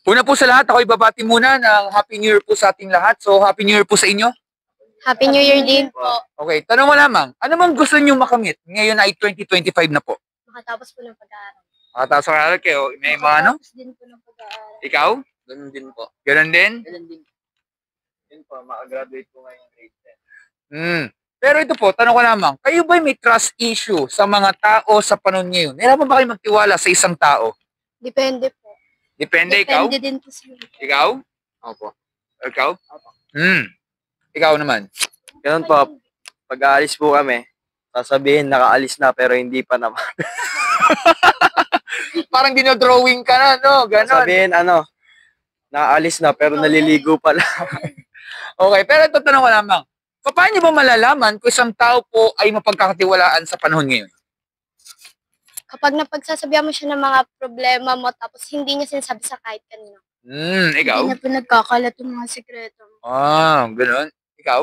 Una po sa lahat, ako ibabati muna ng Happy New Year po sa ating lahat. So, Happy New Year po sa inyo. Happy New Year din po. Okay, tanong mo lamang, ano bang gusto niyo makamit? Ngayon ay 2025 na po. Makatapos po ng pag-aaral. Makatapos ng pag-aaral kayo, may mga ano? Makatapos din po ng pag-aaral. Ikaw? Ganun din po. Ganun din? Ganun din. Yun po, makagraduate po ngayong grade 10. Pero ito po, tanong ko lamang, kayo ba may trust issue sa mga tao sa panahon ngayon? Nahirapan ba kayo magtiwala sa isang tao? Depende po. Depende, ikaw? Depende din po sila. Ikaw? Opo. Ikaw? Opo. Ikaw naman? Ganun po, pag-aalis po kami, sasabihin nakaalis na pero hindi pa naman. Parang dinodrawing ka na, no? Ganon. Sasabihin nakaalis na pero naliligo pa lang. Okay, pero ito tanong ko lamang, paano ba malalaman kung isang tao po ay mapagkakatiwalaan sa panahon ngayon? Kapag napagsasabihan mo siya ng mga problema mo tapos hindi niya sinasabi sa kahit kanino. Ikaw? Hindi na po nagkakalat yung mga sekreto. Ganon. Ikaw?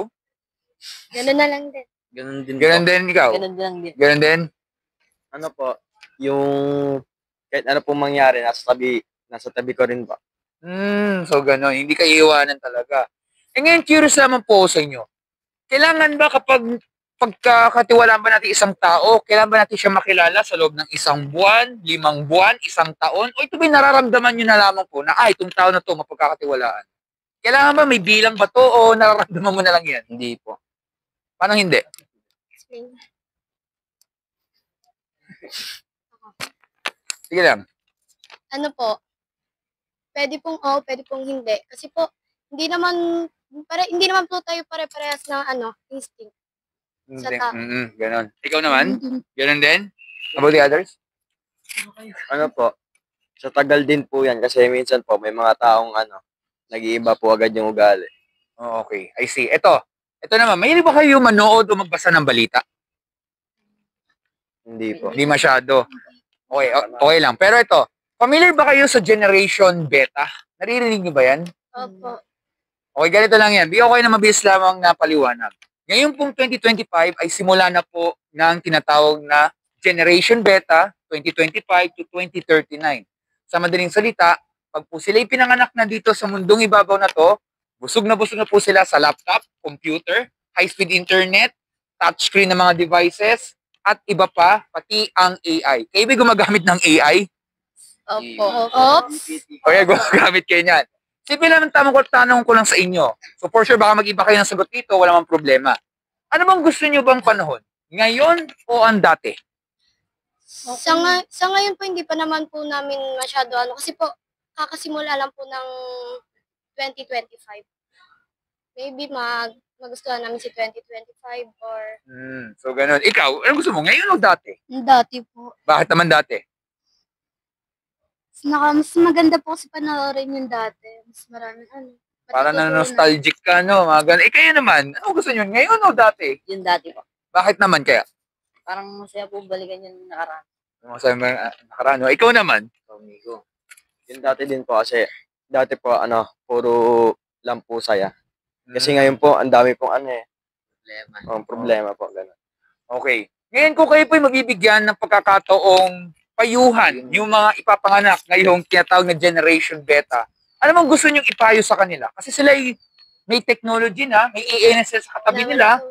Ganun na lang din. Ganun din Ganon po. din, ikaw? Ganun lang din. Ganon din? Ano po, yung kahit ano pong mangyari, nasa tabi ko rin po. So ganon, hindi ka iiwanan talaga. Ngayon, curious naman po sa inyo. Kailangan ba kapag pagkakatiwalaan ba natin isang tao, kailangan ba natin siya makilala sa loob ng 1 buwan, 5 buwan, 1 taon? O ito ba nararamdaman nyo na lamang po na, itong tao na to mapagkakatiwalaan? Kailangan ba may bilang ba to o nararamdaman mo na lang yan? Hindi po. Paano hindi? Explain. Sige lang. Ano po? Pwede pong oo, pwede pong hindi. Kasi po, hindi naman po tayo pare-parehas ng instinct. Sa tao. Ganon. Ikaw naman? Ganon din? About the others? Ano po, sa tagal din po yan kasi minsan po may mga taong nag-iiba po agad yung ugali. Oh, okay. I see. Ito naman, mahilig ba kayo manood o magbasa ng balita? Hindi po. Hindi masyado. Okay lang. Pero ito, familiar ba kayo sa Generation Beta? Naririnig niyo ba yan? Opo. Okay, ganito lang yan. Bigyan ko kayo na mabilis lamang na paliwanag. Ngayon pong 2025 ay simula na po ng tinatawag na Generation Beta 2025 to 2039. Sa madaling salita, pag po sila pinanganak na dito sa mundong ibabaw na to, busog na po sila sa laptop, computer, high-speed internet, touchscreen na mga devices, at iba pa, pati ang AI. Kayo ba gumagamit ng AI? Opo. Oops. Okay, gumagamit kayo niyan. Simple lang tanong ko lang sa inyo. So for sure, baka mag-iba kayo ng sagot dito, wala mang problema. Ano bang gusto nyo bang panahon? Ngayon o ang dati? Sa ngayon po, hindi pa naman po namin masyado kasi po, kakasimula lang po ng 2025. Maybe magustuhan namin si 2025 or... So ganun. Ikaw, ano gusto mo? Ngayon o dati? Dati po. Bakit naman dati? Mas maganda po kasi panoorin yung dati. Mas marami Para na nostalgic ka, no? Mga ganun. Kayo naman, ano gusto nyo? Ngayon o dati? Yung dati po. Bakit naman kaya? Parang masaya po balikan yung nakaraan. Masaya mo nakaraan, no? Ikaw naman? Amigo. Yung dati din po kasi, dati po, puro lang po saya. Kasi ngayon po, ang dami pong problema po. Ganun. Okay. Ngayon ko kayo po'y mabibigyan ng pagkakataong payuhan yung mga ipapanganak ngayong tinatawag na Generation Beta. Ano bang gusto nyong ipayo sa kanila? Kasi sila may technology na, may AI na sila sa katabi nila.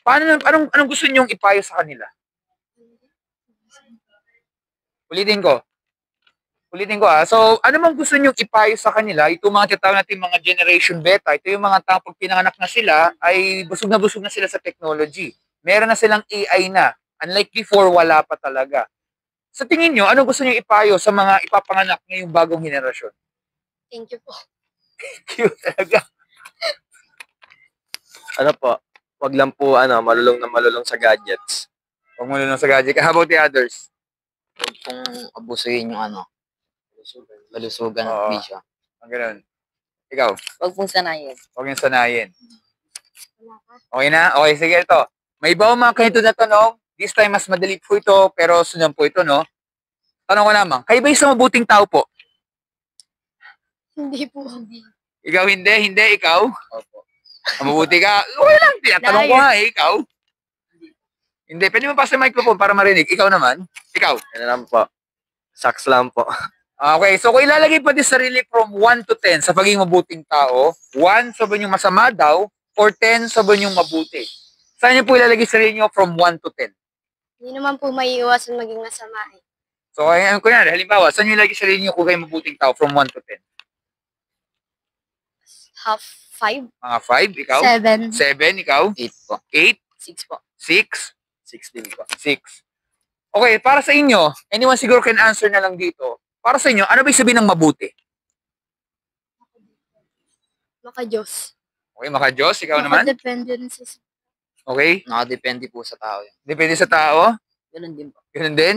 Anong gusto nyong ipayo sa kanila? Ulitin ko. So, ano bang gusto nyong ipayo sa kanila? Ito mga tinatawag natin mga Generation Beta. Ito yung mga tao pag pinanganak na sila, ay busog na sila sa technology. Meron na silang AI na. Unlike before, wala pa talaga. Sa tingin nyo, ano gusto nyo ipayo sa mga ipapanganak ngayong bagong henerasyon? Thank you po. Thank you talaga. Ano po, wag lang po malulong sa gadgets. Huwag malulong sa gadget. How about the others? Huwag pong abusuhin yung kalusugan at bisyo. Ang ganun. Ikaw? Huwag pong sanayin. Huwag yung sanayin. Okay na? Okay, sige ito. May iba mga kanito na tanong. This time, mas madali po ito, pero sundan po ito, no? Tanong ko lamang, kayo ba isang mabuting tao po? Hindi po. Ikaw hindi, ikaw? Opo. Mabuti ka? Okay lang, tinatanong ko nga ikaw. Hindi, pwede mo pa sa microphone para marinig. Ikaw naman? Ikaw? Ano lang po, saks lang po. Okay, so kung ilalagay pa din sarili from 1 to 10 sa pagiging mabuting tao, 1 sobrang yung masama daw, or 10 sobrang yung mabuti. Saan niyo po ilalagay sarili niyo from 1 to 10? Hindi naman po maiiwasan maging masama eh. So, ayan ko na, halimbawa, saan niyo ilalagay sarili niyo kung kayo mabuting tao from 1 to 10? Half 5? Mga 5, ikaw? 7. 7, ikaw? 8 po. 8, 6 po. 6, 16 po. 6. Okay, para sa inyo, anyone siguro can answer na lang dito. Para sa inyo, ano ba yung sabihin ng mabuti? Maka-Diyos. Okay, maka-Diyos, ikaw naman? Depende rin sa... Okay, Nakadepende po sa tao yun. depende sa tao. Ganun din po. Ganun din.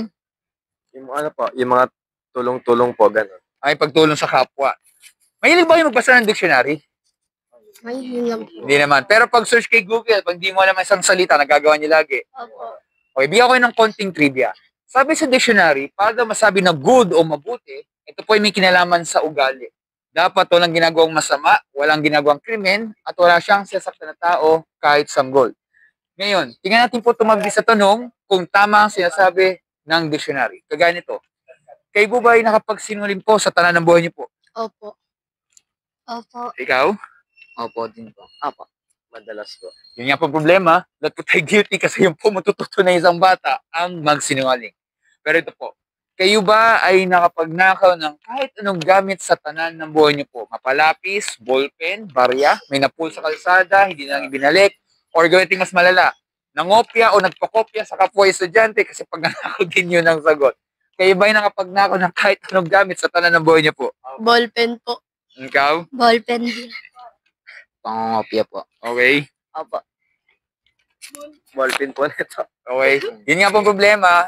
Yung ano po, yung mga tulong-tulong po, gano'n. Ay, pagtulong sa kapwa. Mahilig ba kayo magbasa ng dictionary? May yun lang po. Hindi naman. Pero pag search kay Google, pag di mo alam isang salita, nagagawa niyo lagi. Opo. Okay, bigyan ko kayo ng konting trivia. Sabi sa dictionary, para daw masabi na good o mabuti, ito po ay may kinalaman sa ugali. Dapat walang ginagawang masama, walang ginagawang krimen, at wala siyang sasaktan na tao kahit sanggol. Ngayon, tingnan natin po tumagdi sa tanong kung tama ang sinasabi ng dictionary. Kagaya nito. Kayo po ba ay nakapagsinungaling po sa tanan ng buhay niyo po? Opo. Opo. Ikaw? Opo din po. Opo. Madalas po. Yun nga po problema, lahat po tayo guilty kasi yung po matututo na isang bata ang magsinungaling. Pero ito po, kayo ba ay nakapagnakaw ng kahit anong gamit sa tanan ng buhay niyo po? Mapalapis, ballpen, barya, may napul sa kalsada, hindi na lang ibinalik, or gamitin mas malala, nangopya o nagpakopya sa kapwa estudyante kasi pag nanakaw din yun ang sagot. Kayo ba ay nakapagnakaw ng kahit anong gamit sa tanan ng buhay niyo po? Ballpen po. Ikaw? Ballpen din. Pangongopya po. Okay. Opo. Ballpen po nito. Okay. Yun nga pong problema,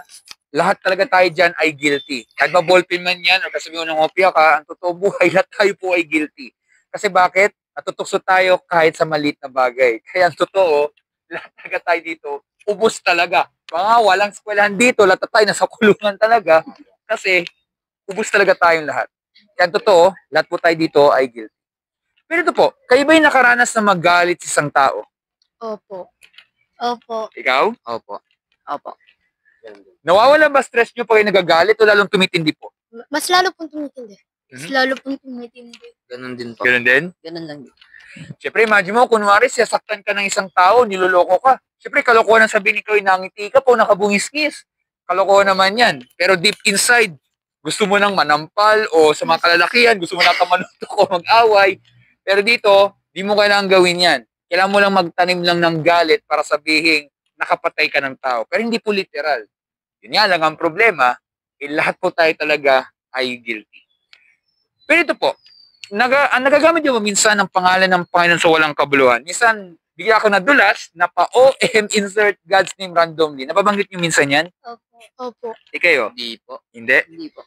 lahat talaga tayo dyan ay guilty. Kahit ba ballpen man yan, o kasi mo nang opya ka, ang totoo buhay, lahat tayo po ay guilty. Kasi bakit? Natutukso tayo kahit sa maliit na bagay. Kaya ang totoo, lahat talaga tayo dito, ubos talaga. Mga walang eskwelahan dito, lahat tayo nasa kulungan talaga. Kasi, ubos talaga tayong lahat. Kaya ang totoo, lahat po tayo dito ay guilty. Pero ito po, kayo ba'y nakaranas na magalit sa isang tao? Opo. Opo. Ikaw? Opo. Opo. Nawawala ba stress nyo pag kayo nagagalit o lalong tumitindi po? Mas lalo pong tumitindi. Mas lalo pong tumitindi. Ganun din po. Ganun din? Ganun lang din. Siyempre, imagine mo, kunwari, sasaktan ka ng isang tao, niloloko ka. Siyempre, kalokohan ang sabihin ni Koy, nangiti ka po, nakabungis-ngis. Kalokohan naman yan. Pero deep inside, gusto mo nang manampal o sa mga kalalakihan, gusto mo nang kamanutok o mag-away. Pero dito, di mo kailangan gawin yan. Kailangan mo lang magtanim lang ng galit para sabihin, nakapatay ka ng tao. Pero hindi po literal. Yun nga lang ang problema, lahat po tayo talaga ay guilty. Pero ito po, nagagamit nyo minsan ang pangalan ng Panginoon sa walang kabuluhan. Minsan, bigla ka nadulas, na pa-OM insert God's name randomly. Nababanggit nyo minsan yan? Opo. Opo. Kayo? Hindi po. Hindi? Hindi po.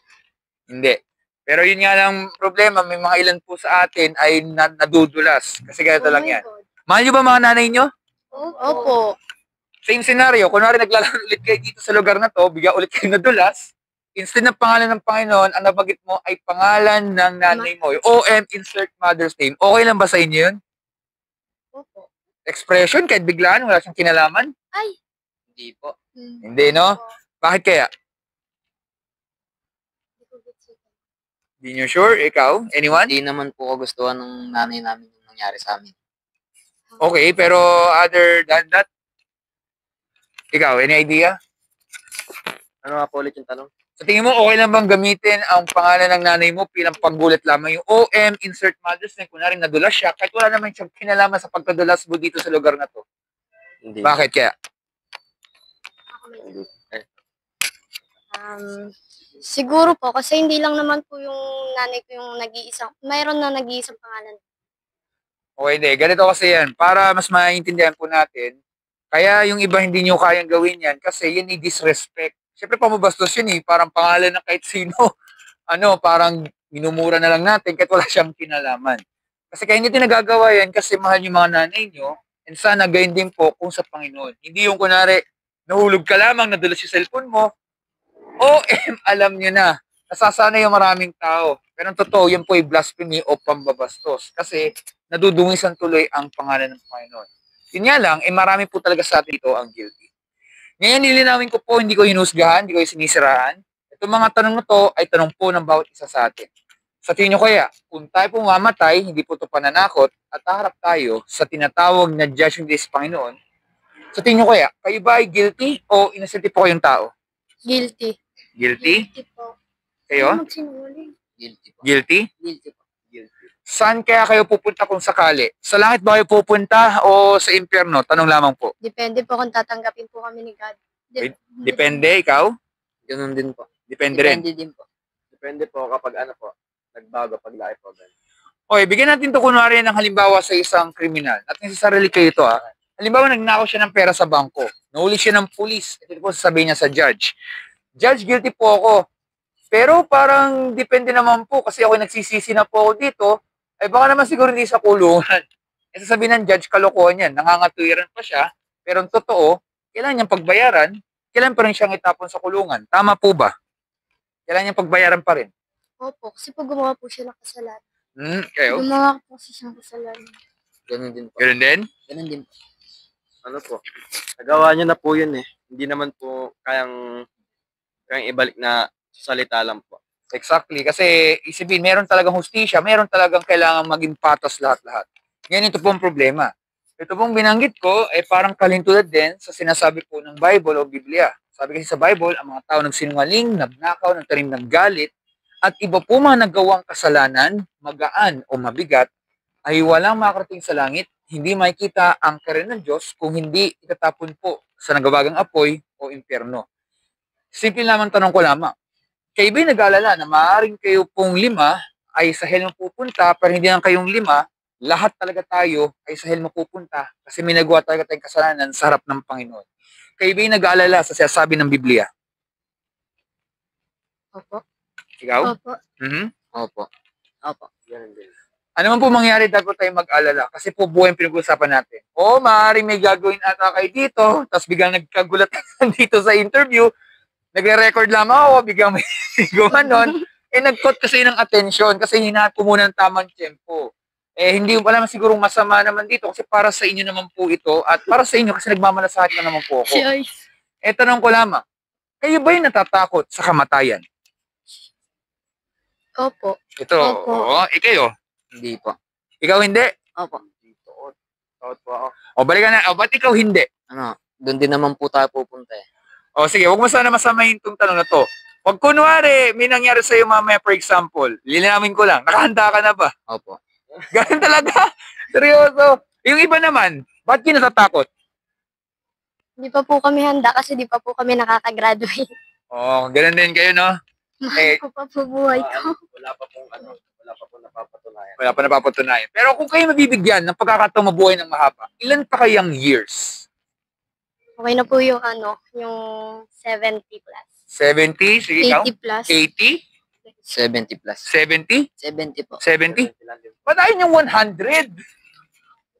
Hindi. Pero yun nga lang problema, may mga ilan po sa atin ay nadudulas. Kasi ganito lang yan. Mahal nyo ba mga nanay nyo? Opo. Same scenario, kunwari naglalaro ulit kayo dito sa lugar na to, bigla ulit kayo nadulas, instead ng pangalan ng Panginoon, ang nabanggit mo ay pangalan ng nanay mo. Yung OM, insert mother's name. Okay lang ba sa inyo yun? Opo. Expression, kahit biglaan, wala siyang kinalaman? Ay. Hindi po. Hindi, no? Bakit kaya? Hindi nyo sure? Ikaw? Anyone? Hindi naman po kagustuhan ng nanay namin yung nangyari sa amin. Okay, pero other than that, ikaw, any idea? Ano nga po ulit yung tanong? Sa tingin mo, okay lang bang gamitin ang pangalan ng nanay mo bilang panggulat lamang yung OM, insert mother's name, kunwari nadulas siya, kahit wala naman siyang kinalaman sa pagkadulas mo dito sa lugar na to. Hindi. Bakit kaya? Hindi. Siguro po, kasi hindi lang naman po yung nanay ko yung nag-iisang, mayroon na nag-iisang pangalan. Okay, hindi. Ganito kasi yan. Para mas maintindihan po natin, kaya yung iba hindi nyo kayang gawin yan kasi yun i-disrespect. Siyempre pamabastos yun eh. Parang pangalan ng kahit sino. Parang minumura na lang natin kahit wala siyang kinalaman. Kasi kaya hindi nagagawa yan kasi mahal yung mga nanay nyo and sana gayon din po kung sa Panginoon. Hindi yung kunwari, nahulog ka lamang, nadulas yung cellphone mo, alam nyo na. Nasasanay yung maraming tao. Pero ang totoo, yan po ay blasphemy o pambabastos. Kasi nadudungisan tuloy ang pangalan ng Panginoon. Yun nga lang, marami po talaga sa atin ito ang guilty. Ngayon, nilinawin ko po, hindi ko hinusgahan, hindi ko sinisiraan. Itong mga tanong na to ay tanong po ng bawat isa sa atin. Sa tingin nyo kaya, kung tayo po mamatay, hindi po ito pananakot, at haharap tayo sa tinatawag na judgment day sa Panginoon, sa tingin nyo kaya, kayo ba ay guilty o innocent po kayong tao? Guilty. Guilty? Guilty po. Kayo? Magsinungaling. Guilty po. Guilty? Guilty po. Saan kaya kayo pupunta kung sakali? Sa langit ba kayo pupunta o sa impyerno? Tanong lamang po. Depende po kung tatanggapin po kami ni God. Depende, ikaw? Ganun din po. Depende rin. Depende din po. Depende po kapag ano po, nagbago paglaki po. Ganun. Okay, bigyan natin to kunwari ng halimbawa sa isang kriminal. At sa sarili kayo ito ha. Halimbawa, nagnakaw siya ng pera sa bangko. Nahuli siya ng pulis. Ito po sasabihin niya sa judge. Judge, guilty po ako. Pero parang depende naman po kasi ako nagsisisi na po ako dito. Ay baka naman siguro hindi sa kulungan. Eh sasabihin ng judge, kalokohan yan. Nangangatuwiran pa siya. Pero ang totoo, kailangan niyang pagbayaran. Kailangan pa rin siyang itapon sa kulungan. Tama po ba? Kailangan niyang pagbayaran pa rin. Opo, kasi po gumawa po siya ng kasalanan. Kayo? Gumawa po kasi siyang kasalanan. Ganun din po. Ganun din? Ganun din po. Ano po, nagawa niya na po yun eh. Hindi naman po kayang ibalik na salita lang po. Exactly. Kasi isipin, meron talagang hustisya, meron talagang kailangan maging patas lahat-lahat. Ngayon ito po ang problema. Ito pong binanggit ko ay parang kalintulad din sa sinasabi po ng Bible o Biblia. Sabi kasi sa Bible, ang mga tao nagsinungaling, nagnakaw, nagtanim ng galit, at iba po mga nagawang kasalanan, magaan o mabigat, ay walang makarating sa langit, hindi makikita ang karenan ng Diyos kung hindi itatapon po sa nagawagang apoy o impyerno. Simple lamang tanong ko lamang. Kayo ba'y nag-aalala na maaaring kayo pong 5 ay sa hell pupunta, pero hindi lang kayong 5, lahat talaga tayo ay sa hell mapupunta kasi may nagawa talaga tayong kasalanan sa harap ng Panginoon. Kayo ba'y nag-aalala sa sinasabi ng Biblia? Opo. Ikaw? Opo. Opo. Opo. Ganun din. Ano man po mangyari, dapat tayo mag-alala kasi po buhay ang pinag-uusapan natin. O, maaaring may gagawin ata kayo dito, tapos biglang nagkagulat dito sa interview, nagre-record lamang ako, biglang may ganon, nag-cut kasi ng attention kasi hinahat ko muna ng tamang tempo. Hindi wala naman sigurong masama naman dito kasi para sa inyo naman po ito at para sa inyo kasi nagmamalasakit na naman po ako. Tanong ko lamang, kayo ba yung natatakot sa kamatayan? Opo. Ito, Opo. ikayo. Hindi po. Ikaw hindi? Opo. Takot po ako. Balikan na. Ba't ikaw hindi? Doon din naman po tayo pupunta eh. Sige, huwag mo sana masamahin itong tanong na to. Pag kunwari, may nangyari sa'yo mamaya, for example, lilinawin ko lang, nakahanda ka na ba? Opo. Ganun talaga? Seryoso? Yung iba naman, ba't kayo natatakot? Hindi pa po kami handa kasi di pa po kami nakakagraduate. Ganun din kayo, no? Mahal ko pa po buhay ko. Wala pa pong napapatunayan. Wala pa napapatunayan. Pero kung kayo mabibigyan ng pagkakataong mabuhay ng mahaba, ilan pa kayang years? Okay na po yung yung 70 plus. 70? Sige, ikaw? 80 plus. 80? 70 plus. 70? 70 po. 70? Ba't ayaw yung 100?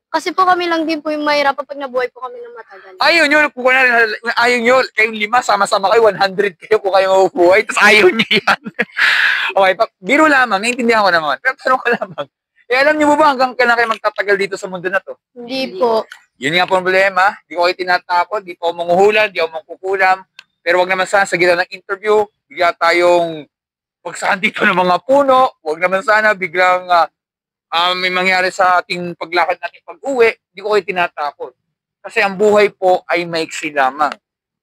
Kasi po kami lang din po yung mahirapan pag nabuhay po kami ng matagal. Ayaw nyo, ayaw nyo, kayong 5, sama-sama kayo, 100 kayo kung kayo mabubuhay, tapos ayaw nyo yan. Okay, biro lamang, naiintindihan ko naman. Pero tanong ko lamang, alam nyo ba hanggang kailan kayo magtatagal dito sa mundo na to? Hindi po. Yun nga po ang problema, di ko kayo tinatakot, di po ako manghuhulan, di ako mangkukulam, pero wag naman sana sa gitna ng interview, bigla tayong pagsahan dito ng mga puno, wag naman sana biglang may mangyari sa ating paglakad natin pag-uwi, di ko kayo tinatakot. Kasi ang buhay po ay maiksi lamang.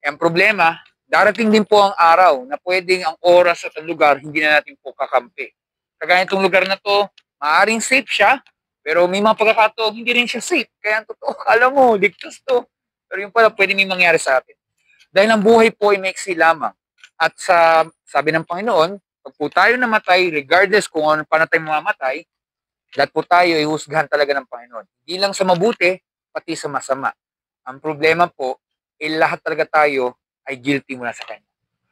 Ang problema, darating din po ang araw na pwedeng ang oras at ang lugar hindi na natin po kakampi. Kagaya itong lugar na to, maaaring safe siya, pero may mga pagkakataon hindi rin siya safe. Kaya ang totoo, alam mo, ligtas to. Pero yung pala, pwede may mangyari sa atin. Dahil ang buhay po ay maiksi lamang. At sabi ng Panginoon, pag po tayo namatay, regardless kung ano pa na tayo mamamatay, lahat po tayo ay husgahan talaga ng Panginoon. Hindi lang sa mabuti, pati sa masama. Ang problema po, lahat talaga tayo ay guilty mula sa Kanya.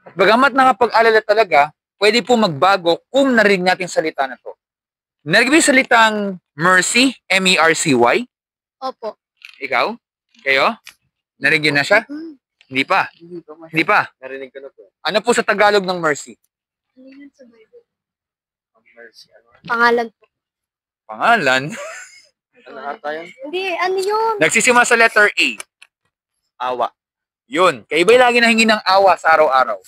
At bagamat nakapag-alala talaga, pwede po magbago kung narinig natin salita na to. Narinig mo yung salitang mercy, M-E-R-C-Y? Opo. Ikaw? Kayo? Narinig yun na siya? Hindi pa. Hindi pa. Narinig ko na po. Ano po sa Tagalog ng mercy? Ano yun sa Bible? Mercy. Pangalan po. Pangalan? Ano ata yun? Hindi, ano yun? Nagsisimula sa letter A. Awa. Yun. Kayo ba'y lagi nahingi ng awa sa araw-araw?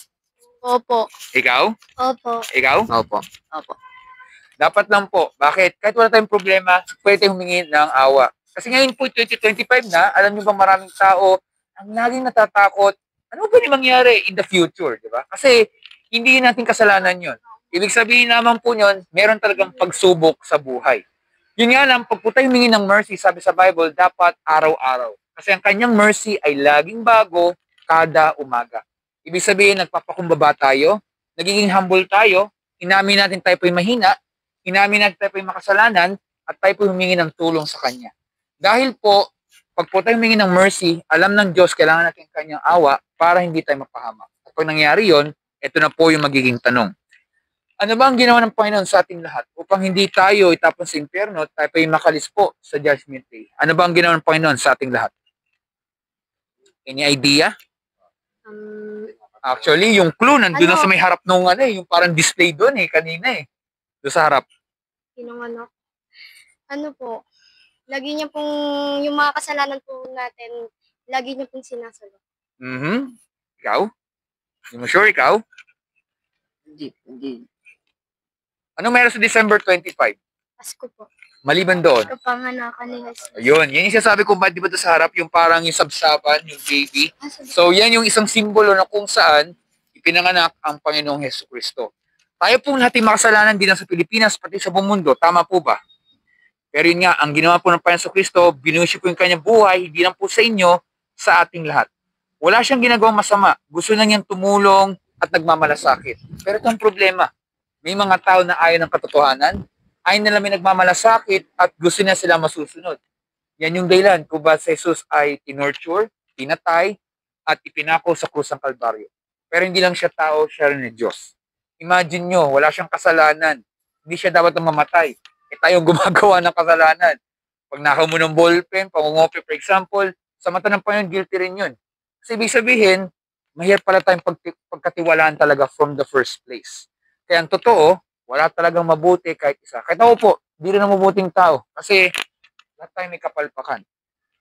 Opo. Ikaw? Opo. Ikaw? Opo. Opo. Dapat lang po. Bakit? Kahit wala tayong problema, pwede tayong humingi ng awa. Kasi ngayon po, 2025 na, alam niyo ba maraming tao ang laging natatakot, ano ba yung mangyari in the future, di ba? Kasi hindi natin kasalanan yon. Ibig sabihin naman po yun, meron talagang pagsubok sa buhay. Yun nga lang, pag po tayo humingi ng mercy, sabi sa Bible, dapat araw-araw. Kasi ang kanyang mercy ay laging bago kada umaga. Ibig sabihin, nagpapakumbaba tayo, nagiging humble tayo, inamin natin tayo po'y mahina, inamin natin tayo po'y makasalanan, at tayo po'y humingi ng tulong sa Kanya. Dahil po, pag po tayo humingi ng mercy, alam ng Diyos, kailangan natin Kanyang awa para hindi tayo mapahamak. At pag nangyari yon, ito na po yung magiging tanong. Ano ba ang ginawa ng Panginoon sa ating lahat upang hindi tayo itapon sa impyerno at tayo po'y makalis po sa Judgment Day? Ano ba ang ginawa ng Panginoon sa ating lahat? Any idea? Actually, yung clue nandun na sa may harap nung yung parang display doon kanina doon sa harap. Pinanganak. Ano po, lagi niya pong, yung mga kasalanan po natin, lagi niya pong sinasagot. Ikaw? Hindi mo sure ikaw? Hindi. Ano meron sa December 25? Pasko po. Maliban doon. Kapanganakan ni Jesus. Ayun, yan yung sinasabi ko ba, di ba doon sa harap, yung parang yung sabsaban, yung baby. So, yan yung isang simbolo na kung saan ipinanganak ang Panginoong Hesukristo. Tayo pong lahat yung makasalanan din sa Pilipinas, pati sa buong mundo. Tama po ba? Pero yun nga, ang ginawa po ng Panginoong Hesukristo, binuhisyo po yung kanyang buhay, hindi lang po sa inyo, sa ating lahat. Wala siyang ginagawang masama. Gusto na niyang tumulong at nagmamalasakit. Pero ito ang problema. May mga tao na ayaw ng katotohanan, ayaw nila may nagmamalasakit at gusto niya sila masusunod. Yan yung dahilan kung ba si Jesus ay tinorture, tinatay, at ipinako sa krus ng Kalbaryo. Pero hindi lang siya tao, siya rin ay Diyos. Imagine nyo, wala siyang kasalanan. Hindi siya dapat na mamatay. Tayong gumagawa ng kasalanan. Pag nakaw mo ng ballpen, pangungopi, for example, sa mata ng Panginoon, guilty rin yun. Kasi ibig sabihin, mahirap pala tayong pagkatiwalaan talaga from the first place. Kaya ang totoo, wala talagang mabuti kahit isa. Kahit ako po, hindi rin ang mabuting tao. Kasi lahat tayo may kapalpakan.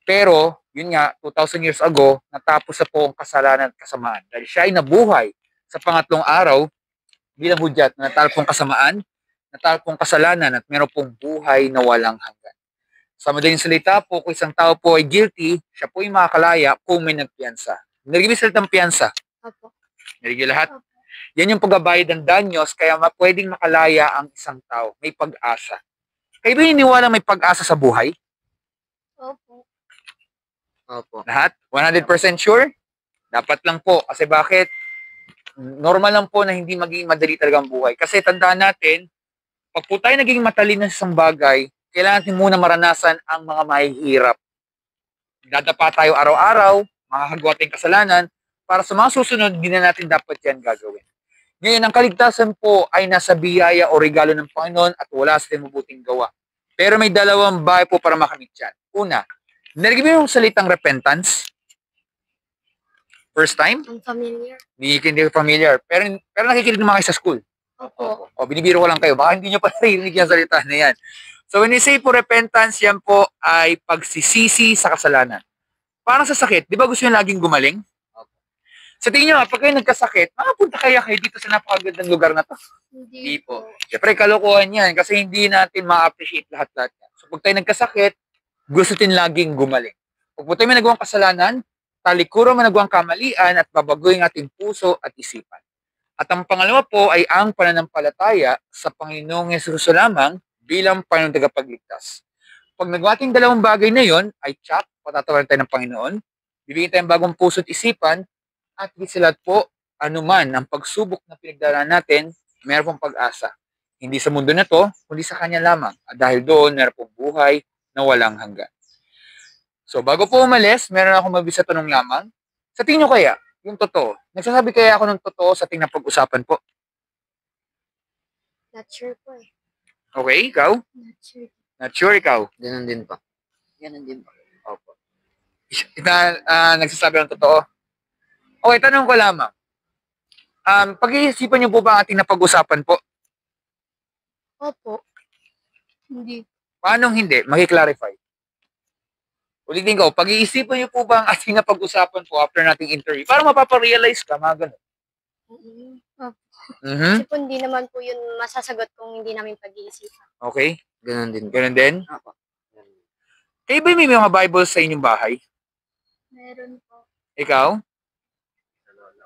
Pero, yun nga, 2,000 years ago, natapos na po ang kasalanan at kasamaan. Dahil siya ay nabuhay sa pangatlong araw bilang hudyat na natalo pong kasamaan, natalo pong kasalanan at meron pong buhay na walang hanggan. Sa madaling salita po, kung isang tao po ay guilty, siya po ay makakalaya kung may nagpiyansa. Narinig salitang piyansa? Opo. Narinig lahat? Opo. Yan yung pagbabayad ng danyos, kaya pwedeng makalaya ang isang tao. May pag-asa. Kayo ba niniwala may pag-asa sa buhay? Opo. Opo. Lahat? 100% sure? Dapat lang po. Kasi bakit? Normal lang po na hindi magiging madali talaga ang buhay. Kasi tandaan natin, pag po tayo naging matalino sa isang bagay, kailangan natin muna maranasan ang mga mahihirap. Dadapa tayo araw-araw, makakagawa tayong kasalanan, para sa mga susunod, hindi na natin dapat yan gagawin. Ngayon, ang kaligtasan po ay nasa biyaya o regalo ng Panginoon at wala sa mabuting gawa. Pero may dalawang bagay po para makamit yan. Una, narinig mo yung salitang repentance? First time? Unfamiliar. Hindi familiar. Pero nakikinig naman kayo sa school. Opo. O, binibiro ko lang kayo. Baka hindi nyo pa narinig yung salita na yan. So, when we say po repentance, yan po ay pagsisisi sa kasalanan. Parang sa sakit, di ba gusto nyo laging gumaling? Sa tingin nyo, pag kayo nagkasakit, makapunta kaya kayo dito sa napakagandang lugar na to? Hindi po. Siyempre, kalokohan yan kasi hindi natin ma-appreciate lahat-lahat yan. So, pag tayo nagkasakit, gusto din laging gumaling. Pag tayo may nagawang kasalanan, talikuran mo nagawang kamalian at babaguhin ating puso at isipan. At ang pangalawa po ay ang pananampalataya sa Panginoong Hesus lamang bilang Panginoong tagapagligtas. Pag nagawa ating dalawang bagay na yon, ay tsak, patatawaran tayo ng Panginoon, bibigyan tayong bagong puso at isipan, at lahat po, anuman ang pagsubok na pinagdaraan natin, meron pong pag-asa. Hindi sa mundo na to, kundi sa Kanya lamang. At dahil doon, meron pong buhay na walang hanggan. So, bago po umalis, meron akong mabisa tanong lamang. Sa tingin nyo kaya, yung totoo, nagsasabi kaya ako ng totoo sa tingin na pag-usapan po? Not sure po eh. Okay, ikaw? Not sure. Not sure, ikaw? Ganun din po. Ganun din po. Opo. Nagsasabi ng totoo? Okay, tanong ko lamang. Pag-iisipan niyo po ba ang ating napag-usapan po? Opo. Hindi. Paano hindi? Maki-clarify. Ulitin ko, pag-iisipan niyo po ba ang ating napag-usapan po after nating interview? Para mapaparealize ka, mga ganun. Mhm. Kasi po hindi naman po yun masasagot kung hindi namin pag-iisipan. Okay. Ganun din po. Ganun din. Opo. Kayo ba may mga Bible sa inyong bahay? Meron po. Ikaw?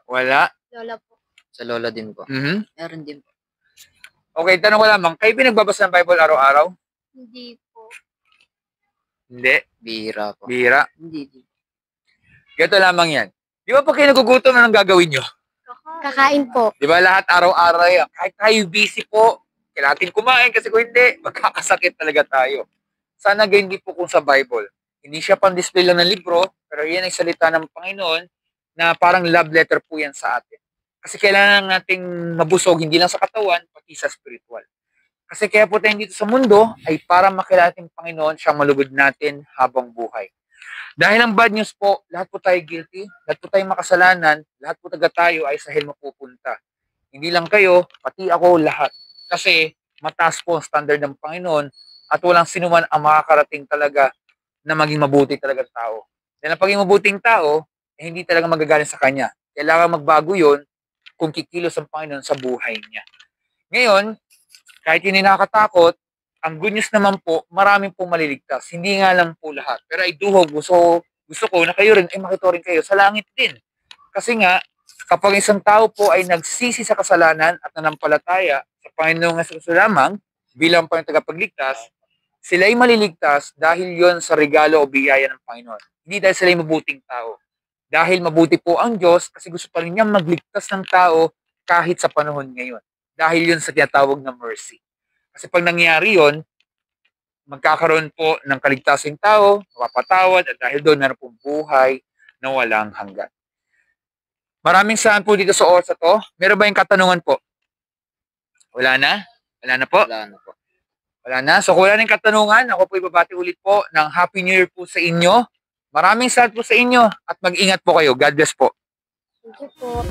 Wala. Lola po. Sa lola din po. Mhm. Meron din po. Okay, tanong ko lamang, kayo ba nagbabasa ng Bible araw-araw? Hindi po. Hindi. Bihira po. Bihira. Hindi din. Ganito lamang yan. Di ba pag kayo nagugutom, anong gagawin nyo? Kakain po. Di ba lahat araw-araw yan? Kahit tayo busy po, kailangan natin kumain kasi kung hindi, magkakasakit talaga tayo. Sana ganyan din po kung sa Bible. Hindi siya pang display lang ng libro, pero yan ay salita ng Panginoon na parang love letter po yan sa atin. Kasi kailangan nating mabusog, hindi lang sa katawan, pati sa spiritual. Kasi kaya po tayo dito sa mundo ay para makilala natin Panginoon, siyang malugod natin habang buhay. Dahil ang bad news po, lahat po tayo guilty, lahat po tayo makasalanan, lahat po taga tayo ay sa hell mapupunta. Hindi lang kayo, pati ako, lahat. Kasi mataas po ang standard ng Panginoon at walang sinuman ang makakarating talaga na maging mabuti talagang tao. Dahil ang pagiging mabuting tao, eh, hindi talaga magagaling sa Kanya. Kailangan magbago yun kung kikilos ang Panginoon sa buhay niya. Ngayon, kahit hindi nakakatakot, ang good news naman po, maraming po maliligtas. Hindi nga lang po lahat. Pero ay duhog, gusto ko na kayo rin, ay makita rin kayo sa langit din. Kasi nga, kapag isang tao po ay nagsisi sa kasalanan at nanampalataya sa Panginoong Hesus lamang, bilang Panginoong tagapagligtas, sila ay maliligtas dahil yon sa regalo o biyaya ng Panginoon. Hindi dahil sila ay mabuting tao. Dahil mabuti po ang Diyos kasi gusto pa rin niya magligtas ng tao kahit sa panahon ngayon. Dahil yun sa tinatawag na mercy. Kasi pag nangyari yun, magkakaroon po ng kaligtasang tao, mapapatawad, at dahil doon meron pong buhay na walang hanggan. Maraming salamat po dito sa oras na to. Meron ba yung katanungan po? Wala na? Wala na po? Wala na po. Wala na. So kung wala ng katanungan, ako po ibabati ulit po ng Happy New Year po sa inyo. Maraming salamat po sa inyo at mag-ingat po kayo. God bless po. Thank you po.